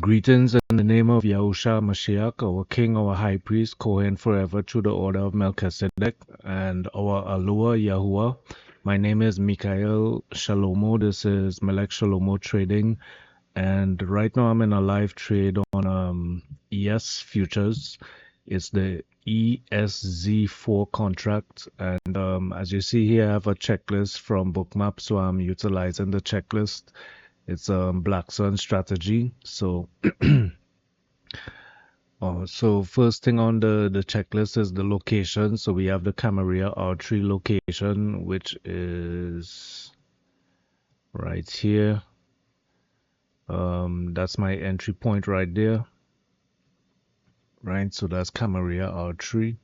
Greetings in the name of Yahusha Mashiach, our King, our High Priest, Kohen forever, through the order of Melchizedek, and our Alua Yahuwah. My name is Mikael Shalomo. This is MELEK Shelemoh Trading, and right now I'm in a live trade on ES futures. It's the ESZ4 contract, and as you see here, I have a checklist from Bookmap, so I'm utilizing the checklist. It's a Black Sun strategy. So so first thing on the checklist is the location. So we have the Camarilla R3 location, which is right here. That's my entry point right there. Right, so that's Camarilla R3.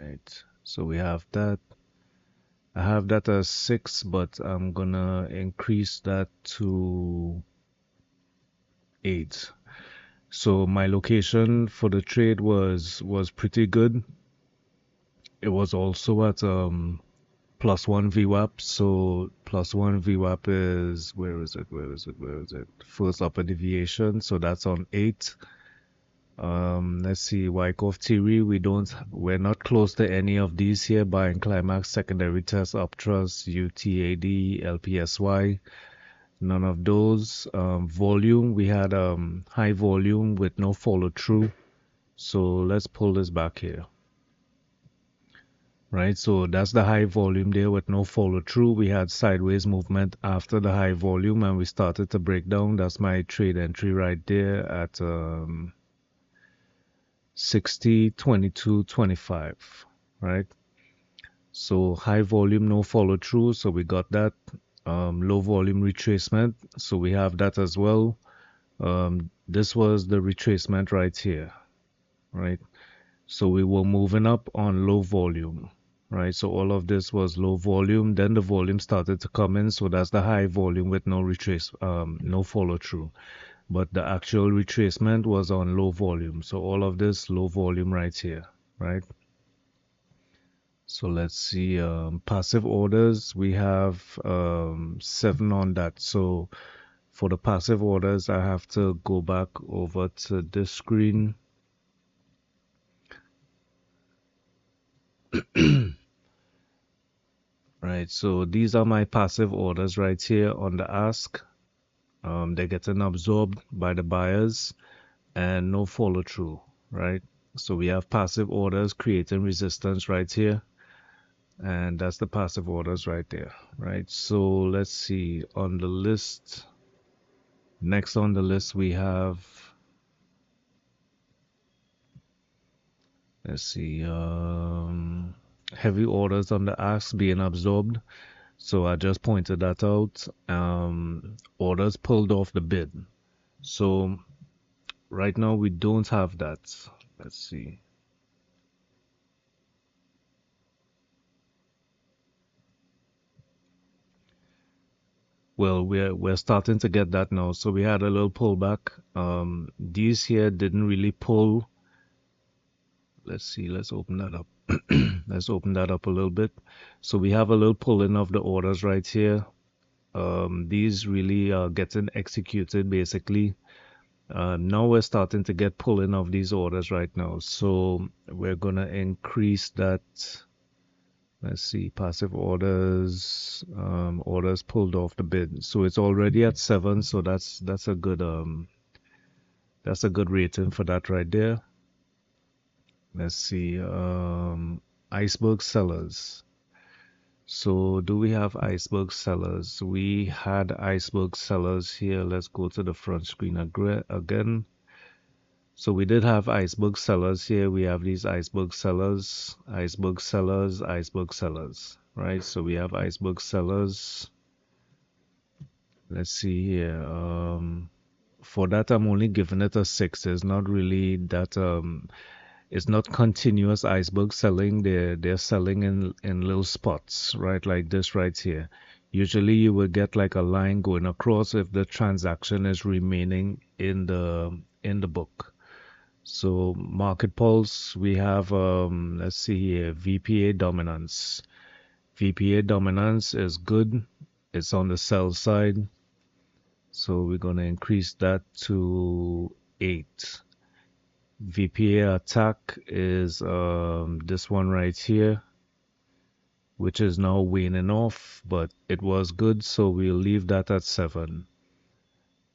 Right, so we have that. I have that as 6, but I'm gonna increase that to 8. So my location for the trade was pretty good. It was also at +1 VWAP. So +1 VWAP is where is it? First upper deviation. So that's on 8. Let's see, Wyckoff theory. We're not close to any of these here. Buying climax, secondary test, uptrust, UTAD, LPSY. None of those. Volume, we had high volume with no follow through. So let's pull this back here. Right, so that's the high volume there with no follow through. We had sideways movement after the high volume and we started to break down. That's my trade entry right there at 60, 22, 25, right? So high volume, no follow through. So we got that. Low volume retracement. So we have that as well. This was the retracement right here, right? So we were moving up on low volume, right? So all of this was low volume. Then the volume started to come in. So that's the high volume with no no follow through. But the actual retracement was on low volume. So all of this low volume right here, right? So let's see, passive orders, we have 7 on that. So for the passive orders, I have to go back over to this screen. Right, so these are my passive orders right here on the ask. They're getting absorbed by the buyers and no follow through, right? So we have passive orders creating resistance right here. And that's the passive orders right there, right? So let's see on the list. Next on the list we have, let's see, heavy orders on the ask being absorbed. So I just pointed that out. Orders pulled off the bid. So right now we don't have that. Let's see. Well, we're starting to get that now. So we had a little pullback. These here didn't really pull. Let's see, let's open that up. Let's open that up a little bit. So we have a little pull-in of the orders right here. These really are getting executed basically. Now we're starting to get pull-in of these orders right now. So we're gonna increase that. Let's see, passive orders, orders pulled off the bid. So it's already at 7. So that's a good rating for that right there. Let's see, iceberg sellers. So do we have iceberg sellers? We had iceberg sellers here. Let's go to the front screen again. So we did have iceberg sellers here. We have these iceberg sellers, iceberg sellers, iceberg sellers, right? So we have iceberg sellers. Let's see here. For that, I'm only giving it a 6. It's not really that, it's not continuous iceberg selling. They're selling in little spots, right? Like this right here. Usually you will get like a line going across if the transaction is remaining in the book. So market pulse, we have let's see here, VPA dominance. VPA dominance is good. It's on the sell side. So we're going to increase that to 8. VPA attack is this one right here, which is now waning off, but it was good, so we'll leave that at 7.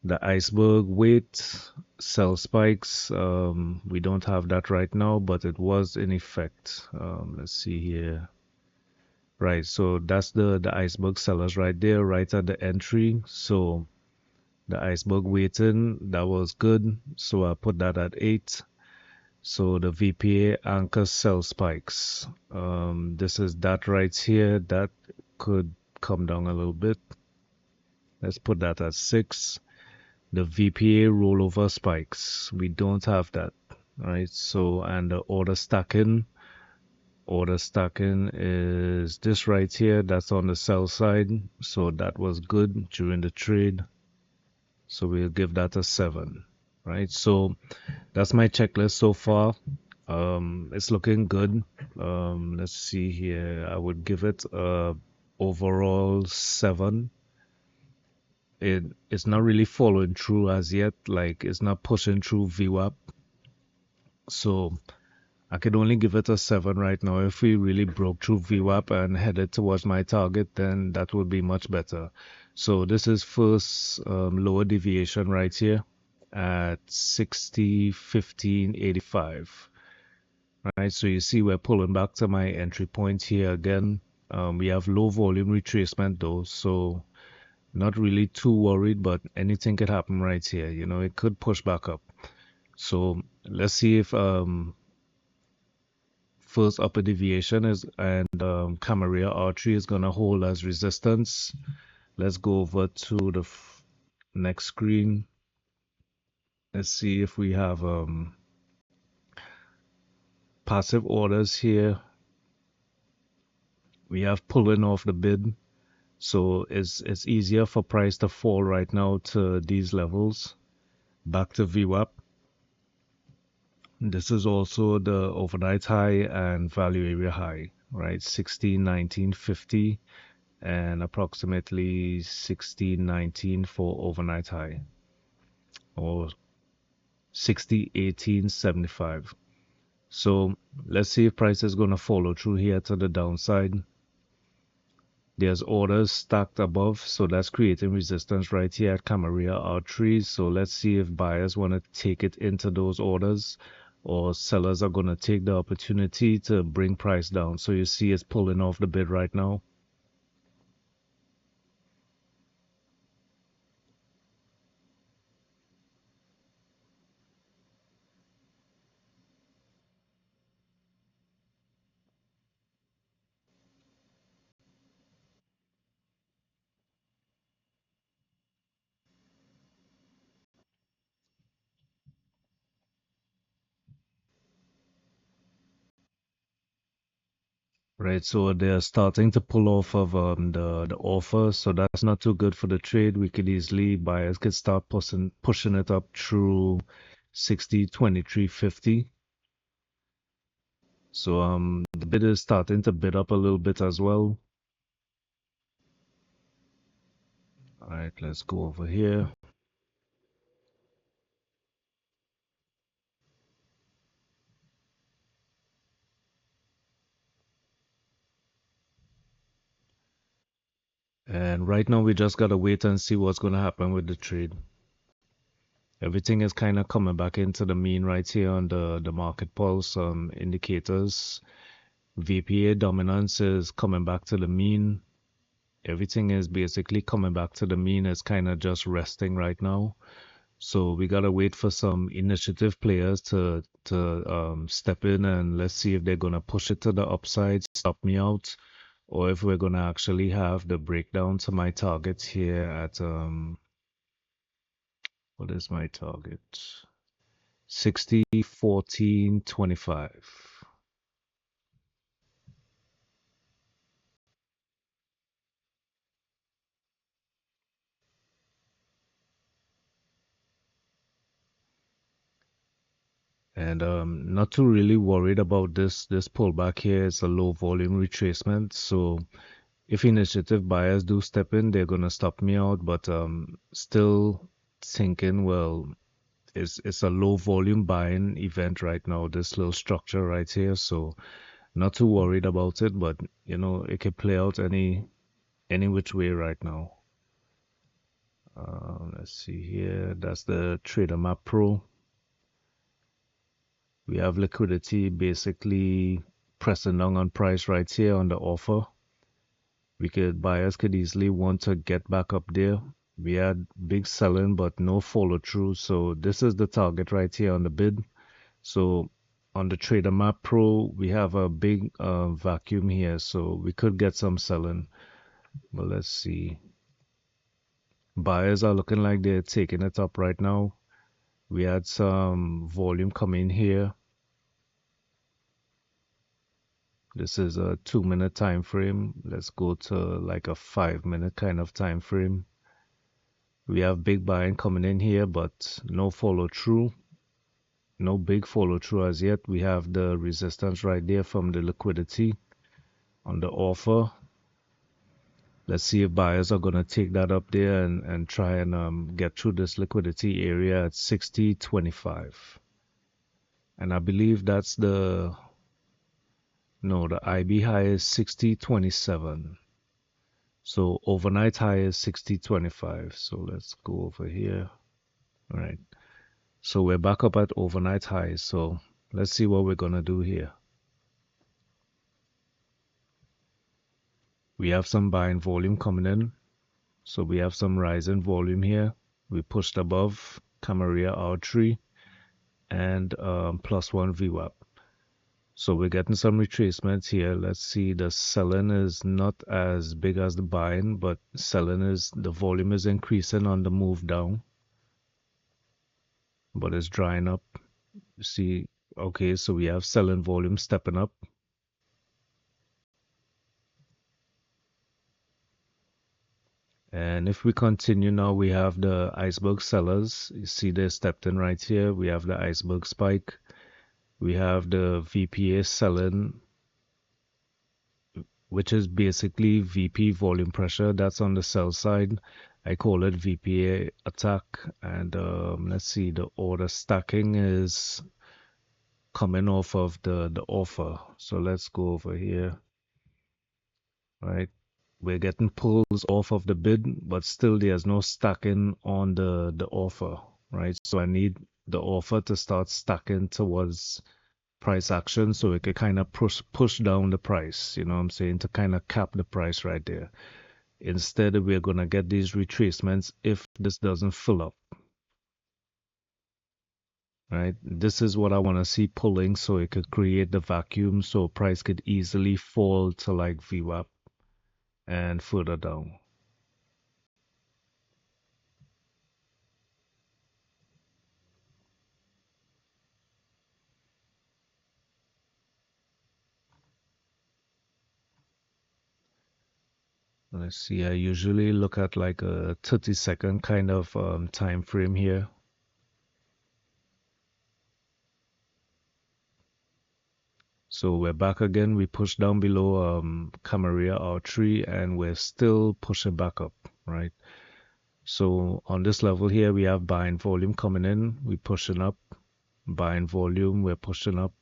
The iceberg weight, sell spikes, we don't have that right now, but it was in effect. Let's see here. Right, so that's the iceberg sellers right there, right at the entry. So the iceberg weighting, that was good. So I put that at 8. So the VPA anchor sell spikes. This is that right here. That could come down a little bit. Let's put that at 6. The VPA rollover spikes. We don't have that, right? So, and the order stacking is this right here. That's on the sell side. So that was good during the trade. So we'll give that a 7, right? So that's my checklist so far. It's looking good. Let's see here. I would give it a overall 7. It's not really following through as yet. Like it's not pushing through VWAP. So I could only give it a 7 right now. If we really broke through VWAP and headed towards my target, then that would be much better. So this is first lower deviation right here at 60, 15, 85. Right, so you see we're pulling back to my entry point here again. We have low volume retracement though, so not really too worried, but anything could happen right here. You know, it could push back up. So let's see if first upper deviation is and Camarilla artery is gonna hold as resistance. Let's go over to the next screen. Let's see if we have passive orders here. We have pulling off the bid. So it's easier for price to fall right now to these levels. Back to VWAP. This is also the overnight high and value area high, right? 16, 19, 50 and approximately 16, 19 for overnight high, or 60, 18, 75. So let's see if price is going to follow through here to the downside. There's orders stacked above, so that's creating resistance right here at Camarilla R3. So let's see if buyers want to take it into those orders, or sellers are going to take the opportunity to bring price down. So you see it's pulling off the bid right now. Right, so they're starting to pull off of the offer, so that's not too good for the trade. We could easily, buyers could start pushing it up through 60, 23, 50. So the bid is starting to bid up a little bit as well. All right, let's go over here. And right now we just gotta wait and see what's gonna happen with the trade. Everything is kind of coming back into the mean right here on the market pulse indicators. VPA dominance is coming back to the mean. Everything is basically coming back to the mean. It's kind of just resting right now. So we gotta wait for some initiative players to step in, and let's see if they're gonna push it to the upside, stop me out, or if we're gonna actually have the breakdown to my target here at what is my target? 60, 14, 25. And not too really worried about this pullback here. It's a low volume retracement, so if initiative buyers do step in, they're gonna stop me out, but still thinking, well, it's a low volume buying event right now, this little structure right here, so not too worried about it, but it can play out any which way right now. Let's see here. That's the Trader Map Pro. We have liquidity basically pressing down on price right here on the offer. Buyers could easily want to get back up there. We had big selling, but no follow through. So this is the target right here on the bid. So on the Trader Map Pro, we have a big vacuum here, so we could get some selling. But let's see. Buyers are looking like they're taking it up right now. We had some volume come in here. This is a 2-minute time frame. Let's go to like a 5-minute kind of time frame. We have big buying coming in here, but no follow through. No big follow through as yet. We have the resistance right there from the liquidity on the offer. Let's see if buyers are going to take that up there and try and get through this liquidity area at 60.25. And I believe that's the IB high is 60.27. So overnight high is 60.25. So let's go over here. All right. So we're back up at overnight highs. So let's see what we're going to do here. We have some buying volume coming in. So we have some rising volume here. We pushed above Camarilla R3 and +1 VWAP. So we're getting some retracements here. Let's see, the selling is not as big as the buying, but the volume is increasing on the move down. But it's drying up. You see, okay, so we have selling volume stepping up. And if we continue now, we have the iceberg sellers. You see they stepped in right here. We have the iceberg spike. We have the VPA selling, which is basically VP volume pressure. That's on the sell side. I call it VPA attack. And let's see, the order stacking is coming off of the offer. So let's go over here. Right. We're getting pulls off of the bid, but still there's no stacking on the offer. Right. So I need the offer to start stacking towards price action so it could kind of push down the price, you know what I'm saying, to kind of cap the price right there. Instead, we're going to get these retracements if this doesn't fill up. Right? This is what I want to see pulling so it could create the vacuum so price could easily fall to like VWAP and further down. Let's see, I usually look at like a 30-second kind of time frame here. So we're back again. We pushed down below Camarilla R3 and we're still pushing back up, right? So on this level here, we have buying volume coming in. We're pushing up. Buying volume, we're pushing up.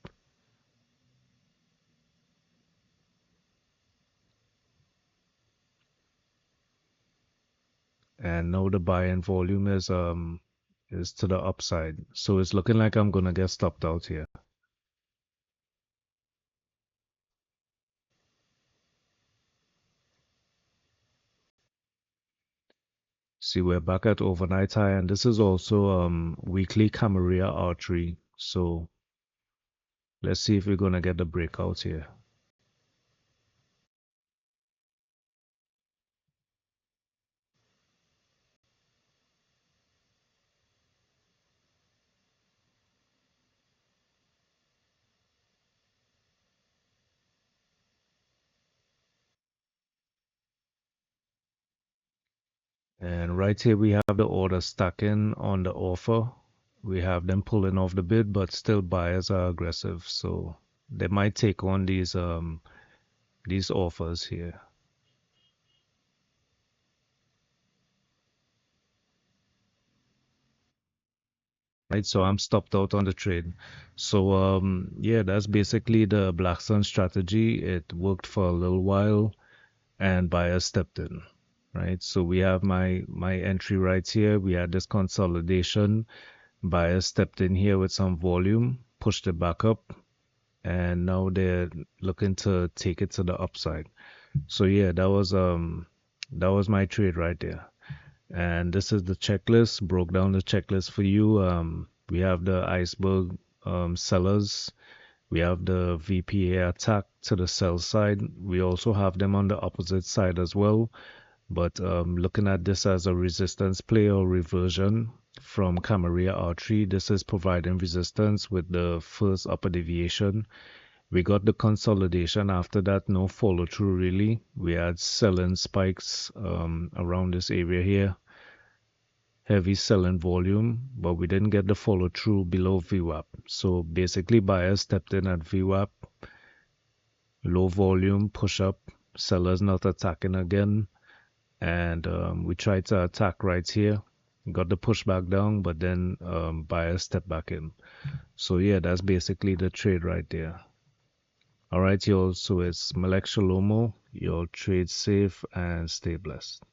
And now the buying volume is to the upside. So it's looking like I'm gonna get stopped out here. See, we're back at overnight high, and this is also weekly Camarilla R3. So let's see if we're gonna get the breakout here. And right here we have the order stacking on the offer. We have them pulling off the bid, but still buyers are aggressive, so they might take on these offers here. right? So I'm stopped out on the trade. So yeah, that's basically the Black Sun strategy. It worked for a little while, and buyers stepped in, right? So we have my entry right here. We had this consolidation. Buyers stepped in here with some volume, pushed it back up, and now they're looking to take it to the upside. So yeah, that was my trade right there. And this is the checklist, broke down the checklist for you. We have the iceberg sellers. We have the VPA attack to the sell side. We also have them on the opposite side as well. But looking at this as a resistance play or reversion from Camarilla R3, this is providing resistance with the first upper deviation. We got the consolidation after that, no follow through really. We had selling spikes around this area here, heavy selling volume, but we didn't get the follow through below VWAP. So basically, buyers stepped in at VWAP, low volume, push up, sellers not attacking again, and we tried to attack right here. Got the pushback down, but then buyers stepped back in. So yeah, that's basically the trade right there. All right, y'all. So it's Melek Shalomo. Y'all trade safe and stay blessed.